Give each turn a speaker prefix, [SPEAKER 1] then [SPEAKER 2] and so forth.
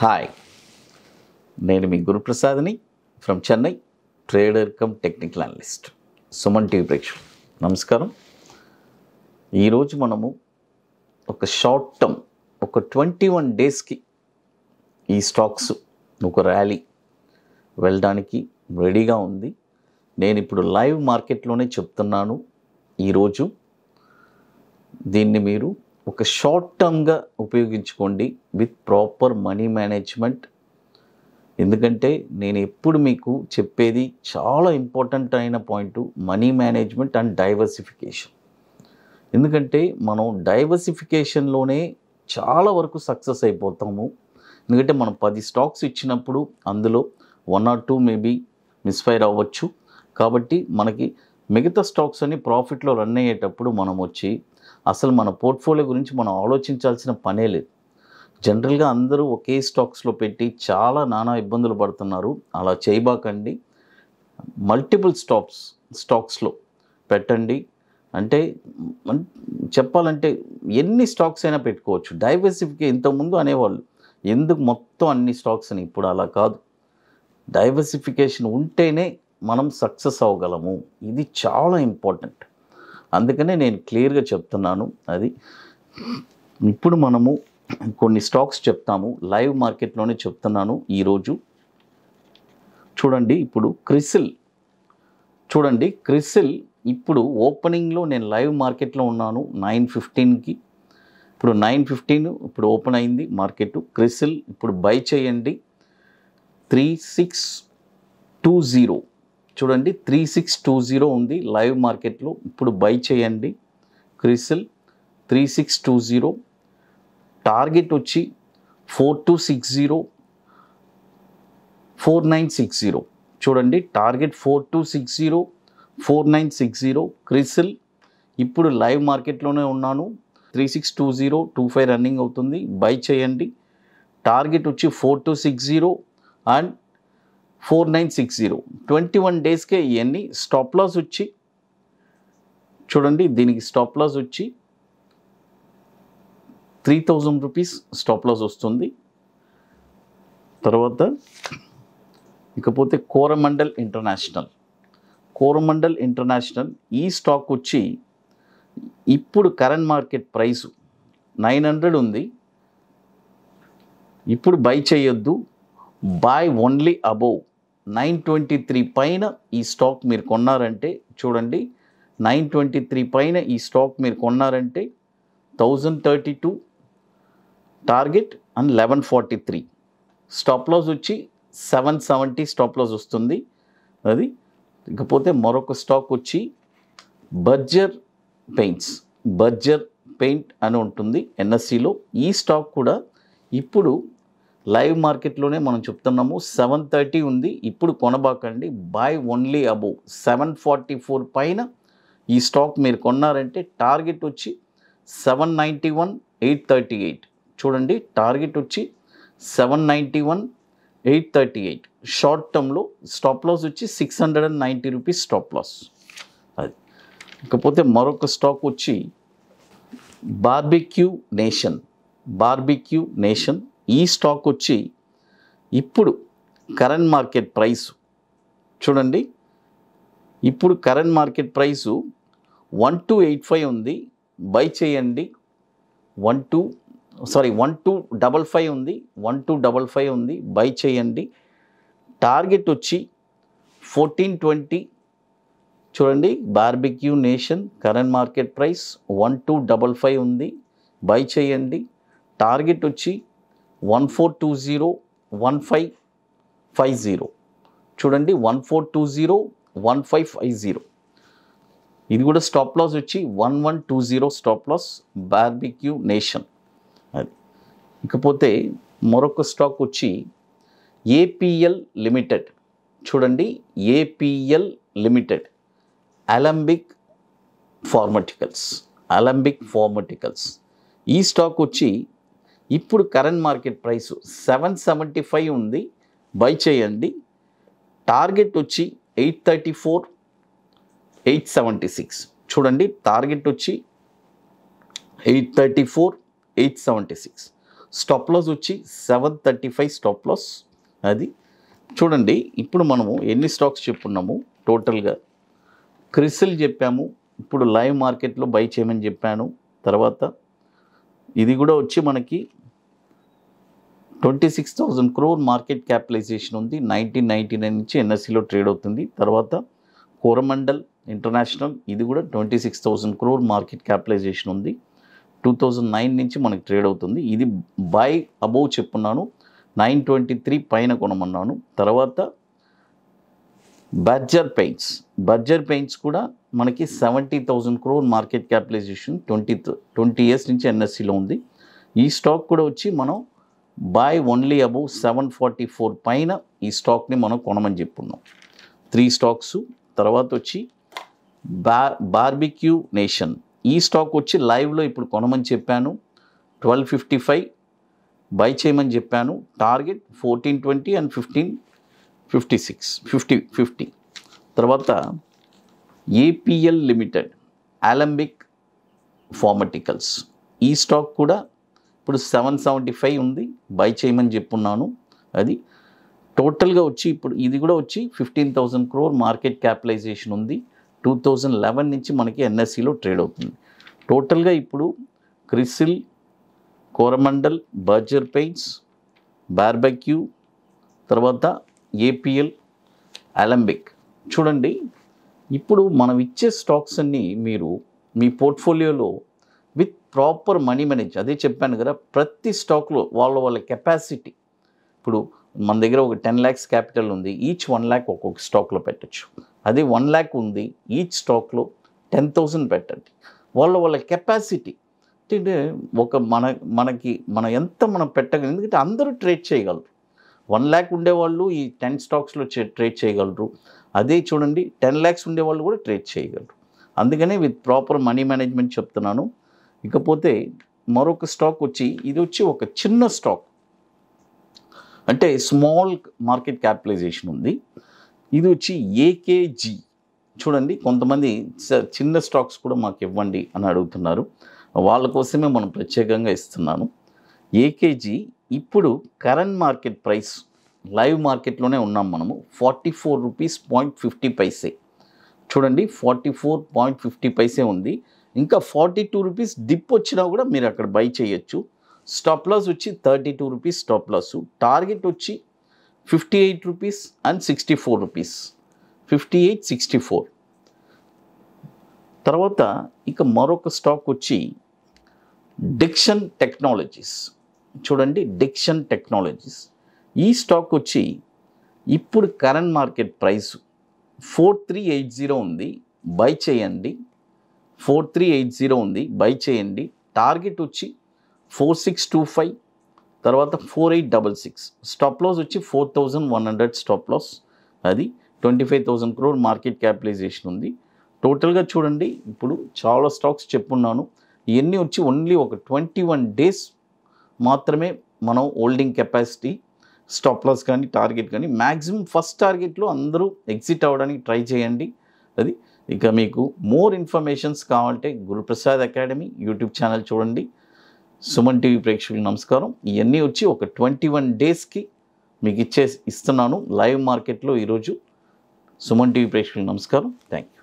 [SPEAKER 1] Hi, నేను మీ గురు ప్రసాద్ని from Chennai, trader cum technical analyst. Suman TV ప్రేక్షకులు నమస్కారం. ఈరోజు మనము ఒక షార్ట్ టర్మ్ ఒక 21 డేస్కి ఈ స్టాక్స్ ఒక ర్యాలీ వెళ్ళడానికి రెడీగా ఉంది. నేను ఇప్పుడు లైవ్ మార్కెట్లోనే చెప్తున్నాను. ఈరోజు దీన్ని మీరు ఒక షార్ట్ టర్మ్గా ఉపయోగించుకోండి విత్ ప్రాపర్ మనీ మేనేజ్మెంట్. ఎందుకంటే నేను ఎప్పుడు మీకు చెప్పేది చాలా ఇంపార్టెంట్ అయిన point money management and diversification. ఎందుకంటే మనం డైవర్సిఫికేషన్లోనే చాలా వరకు సక్సెస్ అయిపోతాము. ఎందుకంటే మనం 10 స్టాక్స్ ఇచ్చినప్పుడు అందులో 1 or 2 మేబీ మిస్ఫైర్ అవ్వచ్చు. కాబట్టి మనకి మిగతా స్టాక్స్ అన్ని ప్రాఫిట్లో రన్ అయ్యేటప్పుడు మనం వచ్చి అసలు మన పోర్ట్ఫోలియో గురించి మనం ఆలోచించాల్సిన పనే లేదు. జనరల్గా అందరూ ఒకే స్టాక్స్లో పెట్టి చాలా నానా ఇబ్బందులు పడుతున్నారు. అలా చేయబాకండి. మల్టిపుల్ స్టాక్స్లో పెట్టండి. అంటే చెప్పాలంటే ఎన్ని స్టాక్స్ అయినా పెట్టుకోవచ్చు. డైవర్సిఫికేషన్ ఇంతకుముందు అనేవాళ్ళు ఎందుకు మొత్తం అన్ని స్టాక్స్ అని, ఇప్పుడు అలా కాదు. డైవర్సిఫికేషన్ ఉంటేనే మనం సక్సెస్ అవ్వగలము. ఇది చాలా ఇంపార్టెంట్. అందుకనే నేను క్లియర్గా చెప్తున్నాను. అది ఇప్పుడు మనము కొన్ని స్టాక్స్ చెప్తాము, లైవ్ మార్కెట్లోనే చెప్తున్నాను. ఈరోజు చూడండి, ఇప్పుడు క్రిసిల్ ఇప్పుడు ఓపెనింగ్లో నేను లైవ్ మార్కెట్లో ఉన్నాను 9:15కి. ఇప్పుడు 9:15 ఇప్పుడు ఓపెన్ అయింది మార్కెట్. క్రిసిల్ ఇప్పుడు బై చేయండి 3620. చూడండి 3620 ఉంది లైవ్ మార్కెట్లో. ఇప్పుడు బై చేయండి క్రిసిల్ 3620. టార్గెట్ వచ్చి 4260, 4960. చూడండి టార్గెట్ 4260, 4960. క్రిసిల్ ఇప్పుడు లైవ్ మార్కెట్లోనే ఉన్నాను. 3620, 25 రన్నింగ్ అవుతుంది. బై చేయండి. టార్గెట్ వచ్చి 4260 అండ్ 4960. 21 డేస్కే ఇవన్నీ. స్టాప్ లాస్ వచ్చి చూడండి, దీనికి స్టాప్ లాస్ వచ్చి 3000 రూపీస్ స్టాప్ లాస్ వస్తుంది. తర్వాత ఇకపోతే కోరమండల్ ఇంటర్నేషనల్ ఈ స్టాక్ వచ్చి ఇప్పుడు కరెంట్ మార్కెట్ ప్రైస్ 900 ఉంది. ఇప్పుడు బై చేయొద్దు, బై ఓన్లీ అబోవ్ 923 పైన ఈ స్టాక్ మీరు కొన్నారంటే, చూడండి 923 పైన ఈ స్టాక్ మీరు కొన్నారంటే 1032 టార్గెట్ అండ్ 1143. స్టాప్ లాస్ వచ్చి 770 స్టాప్ లాస్ వస్తుంది. అది ఇకపోతే మరొక స్టాక్ వచ్చి బర్జర్ పెయింట్ అని ఉంటుంది ఎన్ఎస్సిలో. ఈ స్టాక్ కూడా ఇప్పుడు లైవ్ మార్కెట్లోనే మనం చెప్తున్నాము. 730 ఉంది. ఇప్పుడు కొనబాకండి, బై ఓన్లీ అబోవ్ 744 పైన ఈ స్టాక్ మీరు కొన్నారంటే టార్గెట్ వచ్చి 791, 838. చూడండి టార్గెట్ వచ్చి 791, 838. షార్ట్ టర్మ్లో స్టాప్ లాస్ వచ్చి 690 రూపీస్ స్టాప్ లాస్. అది ఇకపోతే మరొక స్టాక్ వచ్చి బార్బిక్యూ నేషన్. ఈ స్టాక్ వచ్చి ఇప్పుడు కరెంట్ మార్కెట్ ప్రైస్ చూడండి, ఇప్పుడు కరెంట్ మార్కెట్ ప్రైసు 1285 ఉంది. బై చేయండి. 1255 ఉంది. 1255 ఉంది. బై చేయండి. టార్గెట్ వచ్చి 1420. చూడండి barbecue nation current market price 1255 ఉంది. బై చేయండి. టార్గెట్ వచ్చి 1420, 1550. చూడండి 1420, 1550. ఇది కూడా స్టాప్ లాస్ వచ్చి 1120 స్టాప్ లాస్ బార్బిక్యూ నేషన్. అది ఇకపోతే మరొక స్టాక్ వచ్చి ఏపీఎల్ లిమిటెడ్. చూడండి ఏపీఎల్ లిమిటెడ్ అలంబిక్ ఫార్మటికల్స్. ఈ స్టాక్ వచ్చి ఇప్పుడు కరెంట్ మార్కెట్ ప్రైస్ 775 ఉంది. బై చేయండి. టార్గెట్ వచ్చి 834, 876. చూడండి టార్గెట్ వచ్చి 834, 876. స్టాప్ లాస్ వచ్చి 735 స్టాప్ లాస్. అది చూడండి. ఇప్పుడు మనము ఎన్ని స్టాక్స్ చెప్పున్నాము టోటల్గా. క్రిసిల్ చెప్పాము, ఇప్పుడు లైవ్ మార్కెట్లో బై చేయమని చెప్పాను. తర్వాత ఇది కూడా వచ్చి మనకి 26,000 crore మార్కెట్ క్యాపిటలైజేషన్ ఉంది. 1999 నుంచి ఎన్ఎస్సిలో ట్రేడ్ అవుతుంది. తర్వాత కోరమండల్ ఇంటర్నేషనల్, ఇది కూడా 26,000 crore మార్కెట్ క్యాపిటలైజేషన్ ఉంది. 2009 నుంచి మనకి ట్రేడ్ అవుతుంది. ఇది బై అబోవ్ చెప్పున్నాను, 923 పైన కొనమన్నాను. తర్వాత బర్జర్ పెయింట్స్ కూడా మనకి 70,000 crore మార్కెట్ క్యాపిటలైజేషన్ 20 ఇయర్స్ నుంచి ఎన్ఎస్సిలో ఉంది. ఈ స్టాక్ కూడా వచ్చి మనం బై ఓన్లీ అబౌవ్ 744 పైన ఈ స్టాక్ని మనం కొనమని చెప్పున్నాం. 3 స్టాక్స్. తర్వాత వచ్చి బార్బిక్యూ నేషన్, ఈ స్టాక్ వచ్చి లైవ్లో ఇప్పుడు కొనమని చెప్పాను. 1255 బై చేయమని చెప్పాను. టార్గెట్ 1420 అండ్ 1556 తర్వాత ఏపీఎల్ లిమిటెడ్, అలంబిక్ ఫార్మటికల్స్, ఈ స్టాక్ కూడా ఇప్పుడు 775 ఉంది, బై చేయమని చెప్పున్నాను. అది టోటల్గా వచ్చి ఇప్పుడు ఇది కూడా వచ్చి 15,000 crore మార్కెట్ క్యాపిటలైజేషన్ ఉంది. 2011 నుంచి మనకి ఎన్ఎస్సిలో ట్రేడ్ అవుతుంది. టోటల్గా ఇప్పుడు CRISIL, Coromandel, Berger paints, barbecue, తర్వాత ఏపీఎల్, అలంబిక్. చూడండి, ఇప్పుడు మనం ఇచ్చే స్టాక్స్ అన్నీ మీరు మీ పోర్ట్ఫోలియోలో విత్ ప్రాపర్ మనీ మేనేజ్, అదే చెప్పాను కదా, ప్రతి స్టాక్లో వాళ్ళ కెపాసిటీ. ఇప్పుడు మన దగ్గర ఒక 10 lakhs క్యాపిటల్ ఉంది, ఈచ్ 1 lakh ఒక్కొక్క స్టాక్లో పెట్టచ్చు. అదే 1 lakh ఉంది, ఈచ్ స్టాక్లో 10,000 పెట్టండి. వాళ్ళ కెపాసిటీ అంటే మనం ఎంత పెట్టగలం, ఎందుకంటే అందరూ ట్రేడ్ చేయగలరు. 1 lakh ఉండేవాళ్ళు ఈ 10 స్టాక్స్లో ట్రేడ్ చేయగలరు. అదే చూడండి 10 lakhs ఉండేవాళ్ళు కూడా ట్రేడ్ చేయగలరు. అందుకనే విత్ ప్రాపర్ మనీ మేనేజ్మెంట్ చెప్తున్నాను. ఇకపోతే మరొక స్టాక్ వచ్చి, ఇది వచ్చి ఒక చిన్న స్టాక్, అంటే స్మాల్ మార్కెట్ క్యాపిటలైజేషన్ ఉంది. ఇది వచ్చి ఏకేజీ. చూడండి, కొంతమంది చిన్న స్టాక్స్ కూడా మాకు ఇవ్వండి అని అడుగుతున్నారు, వాళ్ళ కోసమే మనం ప్రత్యేకంగా ఇస్తున్నాను. ఏకేజీ ఇప్పుడు కరెంట్ మార్కెట్ ప్రైస్, లైవ్ మార్కెట్లోనే ఉన్నాం మనము, 44 rupees 50 paise. చూడండి 44.50 paise ఉంది. ఇంకా 42 rupees డిప్ వచ్చినా కూడా మీరు అక్కడ బై చేయొచ్చు. స్టాప్ లాస్ వచ్చి 32 rupees స్టాప్ లాస్. టార్గెట్ వచ్చి 58 rupees అండ్ 64 rupees, 58-64. తర్వాత ఇక మరొక స్టాక్ వచ్చి డిక్షన్ టెక్నాలజీస్. చూడండి, డిక్షన్ టెక్నాలజీస్, ఈ స్టాక్ వచ్చి ఇప్పుడు కరెంట్ మార్కెట్ ప్రైస్ 4380 ఉంది, బై చేయండి. 4380 ఉంది, బై చేయండి. టార్గెట్ వచ్చి 4625, తర్వాత 4866. స్టాప్ లాస్ వచ్చి 4100 స్టాప్ లాస్. అది 25,000 crore మార్కెట్ క్యాపిటలైజేషన్ ఉంది. టోటల్గా చూడండి, ఇప్పుడు చాలా స్టాక్స్ చెప్పున్నాను. ఇవన్నీ వచ్చి ఓన్లీ ఒక 21 days మాత్రమే మనం హోల్డింగ్ కెపాసిటీ. స్టాప్ లాస్ కానీ టార్గెట్ కానీ మ్యాక్సిమం ఫస్ట్ టార్గెట్లో అందరూ ఎగ్జిట్ అవ్వడానికి ట్రై చేయండి. అది ఇక మీకు మోర్ ఇన్ఫర్మేషన్స్ కావాలంటే గురుప్రసాద్ అకాడమీ యూట్యూబ్ ఛానల్ చూడండి. సుమన్ టీవీ ప్రేక్షకులకు నమస్కారం. ఇవన్నీ వచ్చి ఒక 21 daysకి మీకు ఇస్తున్నాను లైవ్ మార్కెట్లో ఈరోజు. సుమన్ టీవీ ప్రేక్షకులకు నమస్కారం. Thank you.